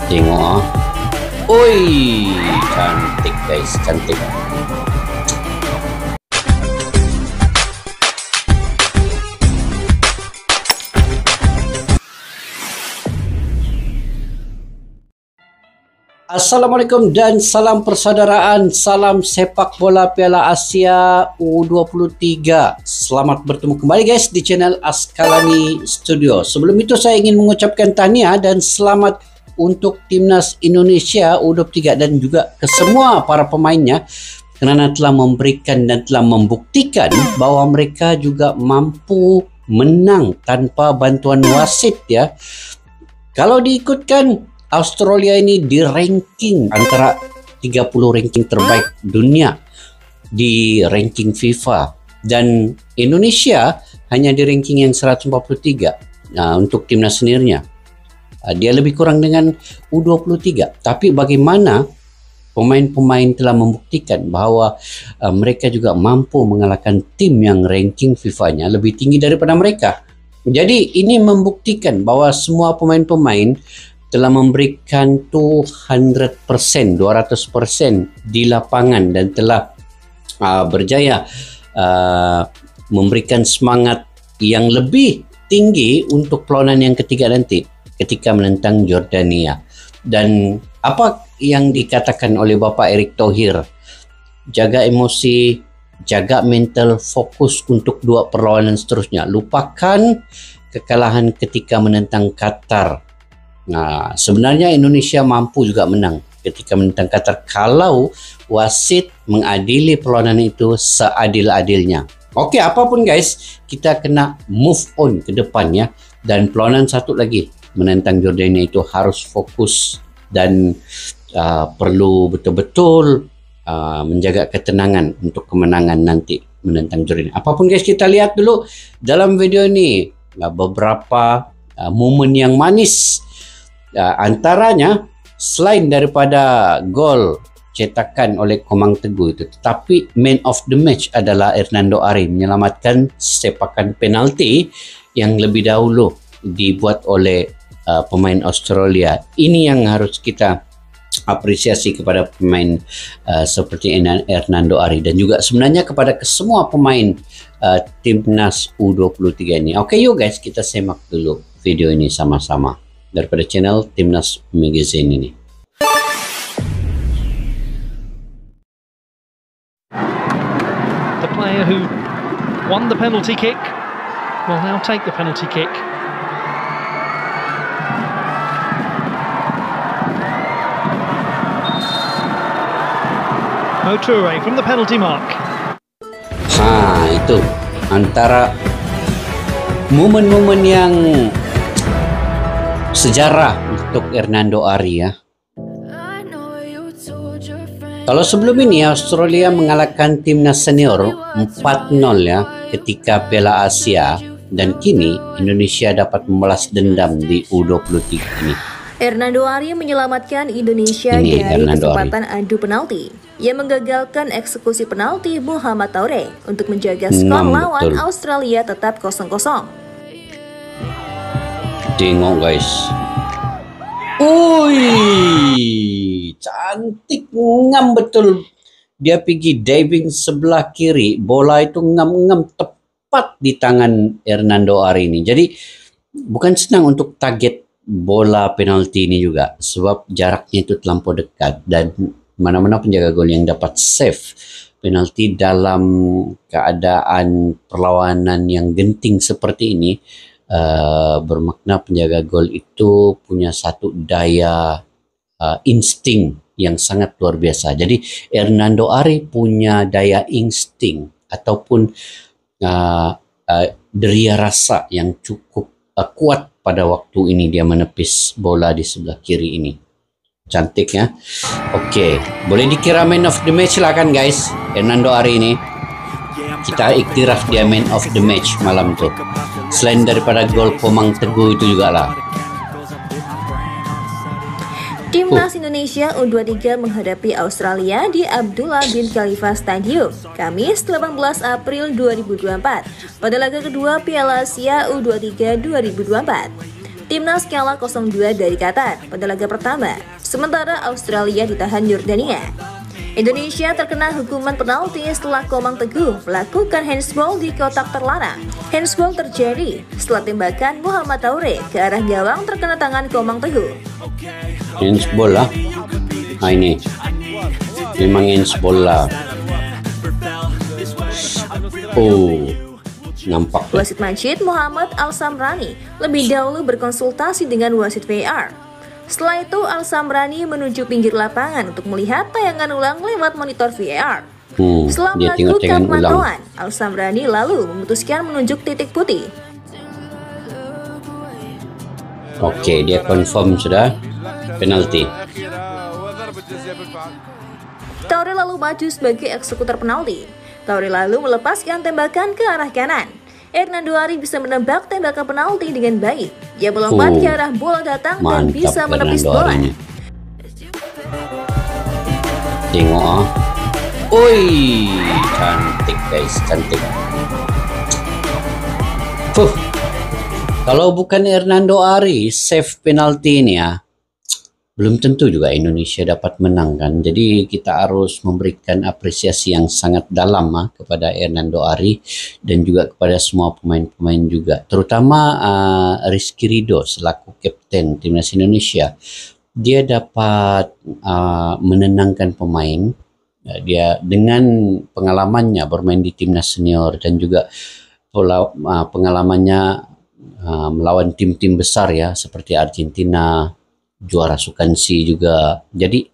Tengok ah. Oi, cantik guys, cantik. Assalamualaikum dan salam persaudaraan, salam sepak bola Piala Asia U23. Selamat bertemu kembali guys di channel Askalani Studio. Sebelum itu saya ingin mengucapkan tahniah dan selamat untuk timnas Indonesia U23 dan juga ke semua para pemainnya kerana telah memberikan dan telah membuktikan bahawa mereka juga mampu menang tanpa bantuan wasit ya. Kalau diikutkan, Australia ini di ranking antara 30 ranking terbaik dunia di ranking FIFA, dan Indonesia hanya di ranking yang 143 untuk timnas sendirinya. Dia lebih kurang dengan U23. Tapi bagaimana pemain-pemain telah membuktikan bahawa mereka juga mampu mengalahkan tim yang ranking FIFA-nya lebih tinggi daripada mereka. Jadi ini membuktikan bahawa semua pemain-pemain telah memberikan 200% di lapangan dan telah berjaya memberikan semangat yang lebih tinggi untuk perlawanan yang ketiga nanti ketika menentang Jordania. Dan apa yang dikatakan oleh Bapak Erick Thohir, jaga emosi, jaga mental, fokus untuk dua perlawanan seterusnya, lupakan kekalahan ketika menentang Qatar. Nah, sebenarnya Indonesia mampu juga menang ketika menentang Qatar kalau wasit mengadili perlawanan itu seadil-adilnya. Okey, apapun guys, kita kena move on ke depan ya. Dan perlawanan satu lagi menentang Jordania itu harus fokus dan perlu betul-betul menjaga ketenangan untuk kemenangan nanti menentang Jordania. Apapun guys, kita lihat dulu dalam video ini beberapa momen yang manis. Antaranya selain daripada gol cetakan oleh Komang Teguh itu, tetapi man of the match adalah Hernando Ari menyelamatkan sepakan penalti yang lebih dahulu dibuat oleh pemain Australia. Ini yang harus kita apresiasi kepada pemain seperti Hernando Ari dan juga sebenarnya kepada semua pemain timnas U23 ini. Oke, yuk guys, kita semak dulu video ini sama-sama daripada channel Timnas Magazine ini. The player who won the penalty kick will now take the penalty kick. Mo Toure from the penalty mark. Itu antara momen-momen yang sejarah untuk Hernando Ari ya. Kalau sebelum ini Australia mengalahkan timnas senior 4-0 ya ketika Piala Asia, dan kini Indonesia dapat membalas dendam di U23 ini. Hernando Ari menyelamatkan Indonesia dari kesempatan adu penalti yang menggagalkan eksekusi penalti Muhammad Toure untuk menjaga skor lawan Australia tetap 0-0. Tengok guys. Ui, cantik, ngam betul. Dia pergi diving sebelah kiri, bola itu ngam-ngam tepat di tangan Hernando Ari ini. Jadi bukan senang untuk target bola penalti ini juga, sebab jaraknya itu terlampau dekat dan mana-mana penjaga gol yang dapat save penalti dalam keadaan perlawanan yang genting seperti ini, bermakna penjaga gol itu punya satu daya insting yang sangat luar biasa. Jadi Hernando Ari punya daya insting ataupun deria rasa yang cukup kuat pada waktu ini dia menepis bola di sebelah kiri ini. Cantik ya. Okey, boleh dikira man of the match lah kan guys, Hernando Ari ini. Kita iktiraf dia man of the match malam tu. Selain daripada gol Komang Teguh itu juga lah. Timnas Indonesia U23 menghadapi Australia di Abdullah bin Khalifa Stadium, Kamis 18 April 2024, pada laga kedua Piala Asia U23 2024. Timnas kalah 0-2 dari Qatar pada laga pertama, sementara Australia ditahan Jordania. Indonesia terkena hukuman penalti setelah Komang Teguh melakukan handsball di kotak terlarang. Handsball terjadi setelah tembakan Muhammad Taure ke arah gawang terkena tangan Komang Teguh. Handsball lah. Nah ini memang handsball lah. Oh, nampak. Wasit Majid Muhammad Al-Samrani lebih dahulu berkonsultasi dengan wasit VAR. Setelah itu, Al-Samrani menuju pinggir lapangan untuk melihat tayangan ulang lewat monitor VAR. Setelah melakukan pemantauan, Al-Samrani lalu memutuskan menunjuk titik putih. Oke, dia confirm sudah penalti. Taure lalu maju sebagai eksekutor penalti. Taure lalu melepaskan tembakan ke arah kanan. Hernando Ari bisa menembak tembakan penalti dengan baik. Ia melompat ke arah bola datang dan bisa menepis bola. Tengok Oi, cantik guys, cantik. Kalau bukan Hernando Ari save penalti ini ya, belum tentu juga Indonesia dapat menang kan. Jadi kita harus memberikan apresiasi yang sangat dalam kepada Hernando Ari dan juga kepada semua pemain-pemain juga, terutama Rizky Ridho selaku kapten timnas Indonesia. Dia dapat menenangkan pemain. Dia dengan pengalamannya bermain di timnas senior dan juga pengalamannya melawan tim-tim besar ya seperti Argentina, juara Sukansi juga. Jadi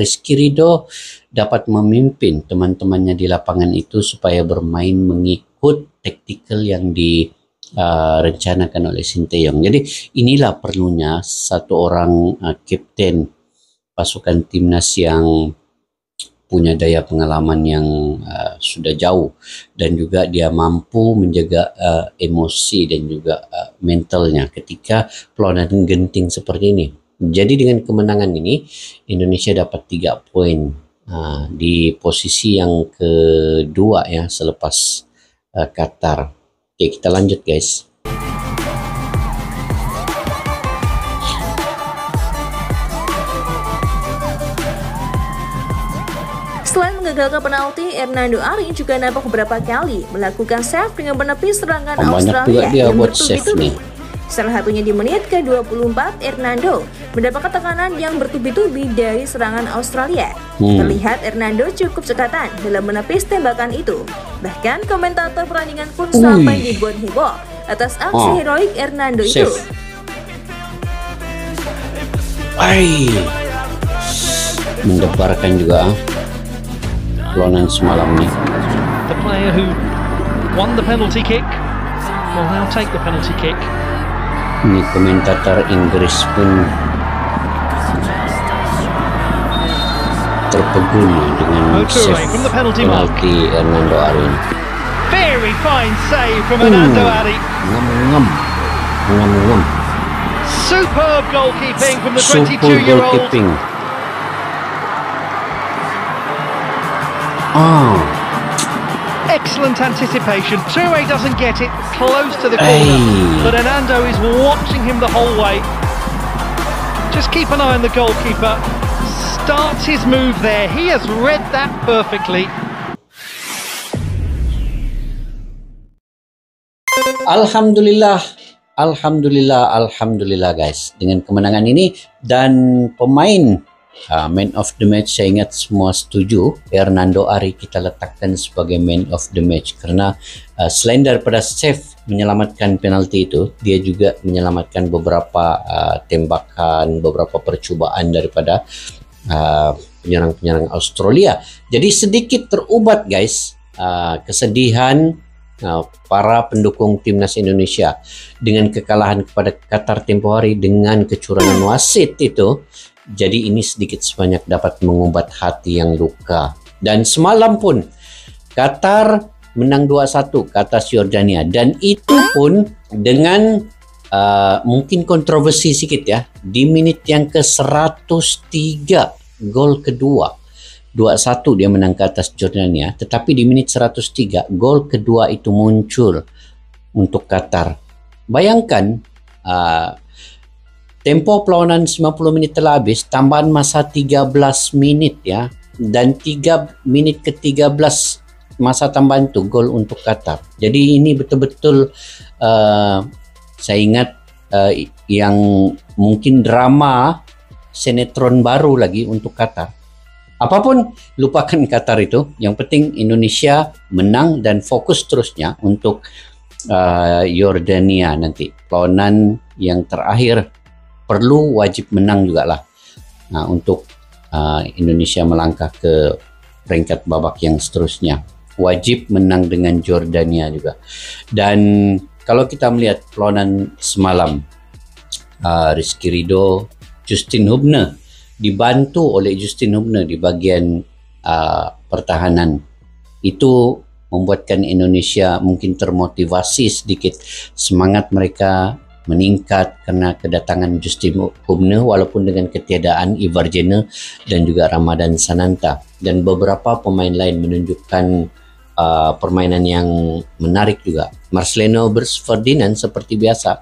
Rizky Ridho dapat memimpin teman-temannya di lapangan itu supaya bermain mengikut taktikal yang direncanakan oleh Sinteyong. Jadi inilah perlunya satu orang kapten pasukan timnas yang punya daya pengalaman yang sudah jauh dan juga dia mampu menjaga emosi dan juga mentalnya ketika perlawanan genting seperti ini. Jadi dengan kemenangan ini Indonesia dapat 3 poin di posisi yang kedua ya selepas Qatar. Oke, kita lanjut guys. Selain mengagalkan penalti, Hernando Ari juga nampak beberapa kali melakukan save dengan menepis serangan Australia yang bertubi-tubi. Salah satunya di menit ke-24, Hernando mendapatkan tekanan yang bertubi-tubi dari serangan Australia. Terlihat Hernando cukup cekatan dalam menepis tembakan itu. Bahkan komentator pertandingan pun sampai dibuat heboh atas aksi heroik Hernando itu. Mendebarkan juga perlawanan semalam nih. The player who won the penalty kick will now take the penalty kick. Ini komentator Inggris pun terpeguni dengan save penalti Hernando Ari. Very fine save from Hernando Ari. Ngam. Superb goalkeeping from the 22-year-old. Excellent anticipation. Toure doesn't get it close to the corner, but Hernando is watching him the whole way. Just keep an eye on the goalkeeper. Starts his move there. He has read that perfectly. Alhamdulillah guys. Dengan kemenangan ini dan pemain man of the match, saya ingat semua setuju Hernando Ari kita letakkan sebagai man of the match karena selain daripada save menyelamatkan penalti itu, dia juga menyelamatkan beberapa tembakan, beberapa percubaan daripada penyerang-penyerang Australia. Jadi sedikit terubat guys kesedihan para pendukung timnas Indonesia dengan kekalahan kepada Qatar tempoh hari dengan kecurangan wasit itu. Jadi ini sedikit sebanyak dapat mengobat hati yang luka. Dan semalam pun Qatar menang 2-1 ke atas Jordania. Dan itu pun dengan mungkin kontroversi sedikit ya. Di menit yang ke-103 gol kedua. 2-1 dia menang ke atas Jordania. Tetapi di menit 103 gol kedua itu muncul untuk Qatar. Bayangkan tempoh perlawanan 90 minit telah habis, tambahan masa 13 minit ya. Dan 3 minit ke-13 masa tambahan tu gol untuk Qatar. Jadi ini betul-betul saya ingat yang mungkin drama sinetron baru lagi untuk Qatar. Apapun lupakan Qatar itu, yang penting Indonesia menang dan fokus terusnya untuk Yordania nanti. Perlawanan yang terakhir perlu wajib menang juga lah untuk Indonesia melangkah ke peringkat babak yang seterusnya. Wajib menang dengan Jordania juga. Dan kalau kita melihat perlawanan semalam, Rizky Ridho, Justin Hubner dibantu oleh Justin Hubner di bagian pertahanan, itu membuatkan Indonesia mungkin termotivasi sedikit, semangat mereka meningkat karena kedatangan Justin Hubner walaupun dengan ketiadaan Ivar Jenner dan juga Ramadan Sananta, dan beberapa pemain lain menunjukkan permainan yang menarik juga. Marcelino Ferdinand seperti biasa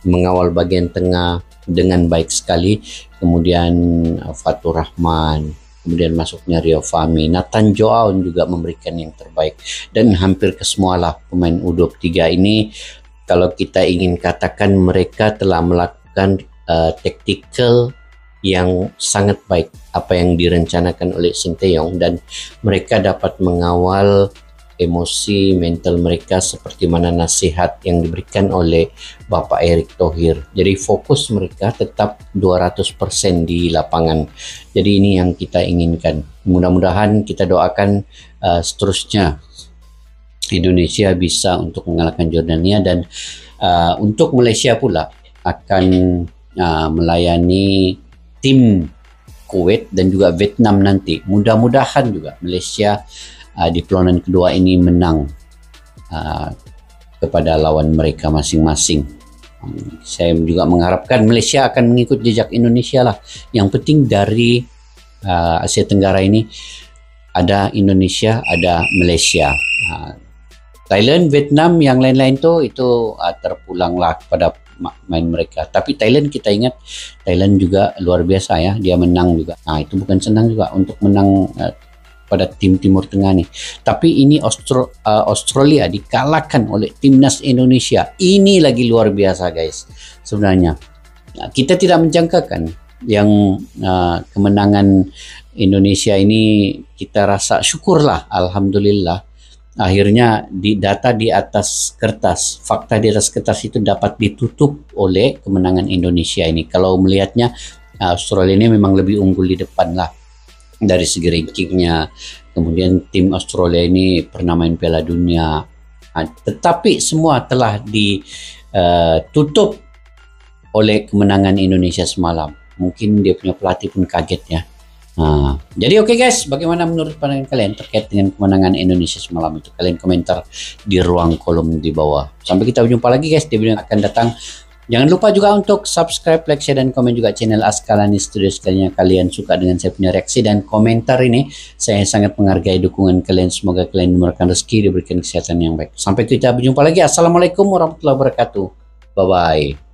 mengawal bagian tengah dengan baik sekali, kemudian Fatur Rahman, kemudian masuknya Rio Fahmi, Nathan Joao juga memberikan yang terbaik, dan hampir kesemualah pemain U23 ini, kalau kita ingin katakan mereka telah melakukan tactical yang sangat baik apa yang direncanakan oleh Sinteyong, dan mereka dapat mengawal emosi mental mereka seperti mana nasihat yang diberikan oleh Bapak Erick Thohir. Jadi fokus mereka tetap 200% di lapangan. Jadi ini yang kita inginkan. Mudah-mudahan kita doakan seterusnya Indonesia bisa untuk mengalahkan Jordania, dan untuk Malaysia pula akan melayani tim Kuwait dan juga Vietnam nanti. Mudah-mudahan juga Malaysia di perlawanan kedua ini menang kepada lawan mereka masing-masing. Saya juga mengharapkan Malaysia akan mengikut jejak Indonesia lah. Yang penting dari Asia Tenggara ini ada Indonesia, ada Malaysia. Thailand, Vietnam, yang lain-lain itu terpulanglah kepada main mereka. Tapi Thailand, kita ingat Thailand juga luar biasa ya, dia menang juga. Itu bukan senang juga untuk menang pada tim Timur Tengah nih. Tapi ini Australia dikalahkan oleh timnas Indonesia. Ini lagi luar biasa guys. Sebenarnya kita tidak menjangkakan yang kemenangan Indonesia ini, kita rasa syukurlah, alhamdulillah. Akhirnya data di atas kertas, fakta di atas kertas itu dapat ditutup oleh kemenangan Indonesia ini. Kalau melihatnya Australia ini memang lebih unggul di depan lah dari segi rankingnya. Kemudian tim Australia ini pernah main Piala Dunia, tetapi semua telah ditutup oleh kemenangan Indonesia semalam. Mungkin dia punya pelatih pun kaget ya. Jadi oke guys, bagaimana menurut pandangan kalian terkait dengan kemenangan Indonesia semalam itu? Kalian komentar di ruang kolom di bawah. Sampai kita berjumpa lagi guys di video yang akan datang. Jangan lupa juga untuk subscribe, like, share, dan komen juga channel Askalani Studio sekalinya kalian suka dengan saya punya reaksi dan komentar ini. Saya sangat menghargai dukungan kalian. Semoga kalian dimurahkan rezeki, diberikan kesehatan yang baik. Sampai kita berjumpa lagi. Assalamualaikum warahmatullahi wabarakatuh. Bye-bye.